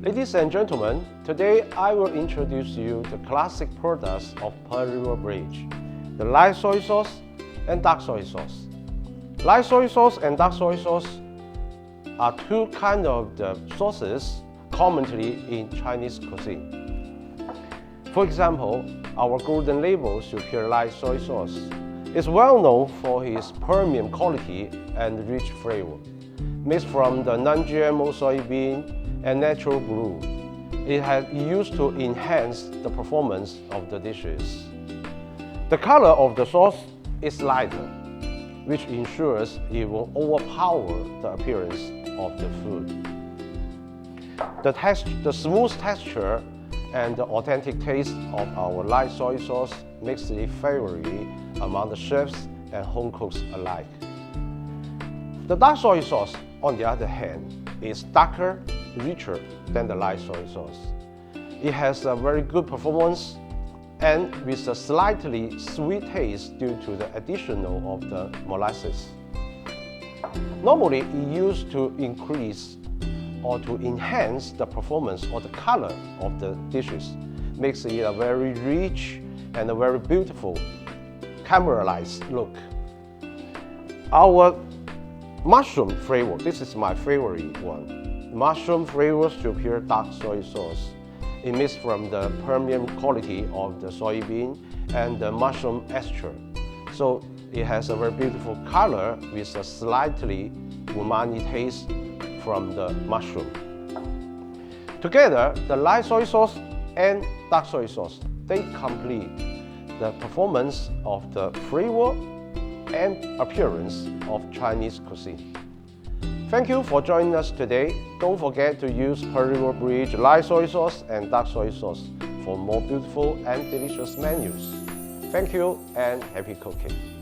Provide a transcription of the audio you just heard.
Ladies and gentlemen, today I will introduce you the classic products of Pearl River Bridge, the light soy sauce and dark soy sauce. Light soy sauce and dark soy sauce are two kinds of the sauces commonly in Chinese cuisine. For example, our Golden Label Superior Light Soy Sauce is well known for its premium quality and rich flavor. Made from the non-GMO soybean and natural glue, it has used to enhance the performance of the dishes. The color of the sauce is lighter, which ensures it will overpower the appearance of the food. The smooth texture and the authentic taste of our light soy sauce makes it favorite among the chefs and home cooks alike. The dark soy sauce, on the other hand, is darker, richer than the light soy sauce. It has a very good performance and with a slightly sweet taste due to the addition of the molasses. Normally, it used to increase or to enhance the performance or the color of the dishes, makes it a very rich and a very beautiful caramelized look. Our mushroom flavor, this is my favorite one. Mushroom flavor superior dark soy sauce. It is from the premium quality of the soybean and the mushroom extract. So it has a very beautiful color with a slightly umami taste from the mushroom. Together, the light soy sauce and dark soy sauce, they complete the performance of the flavor and appearance of Chinese cuisine. Thank you for joining us today. Don't forget to use Pearl River Bridge light soy sauce and dark soy sauce for more beautiful and delicious menus. Thank you and happy cooking.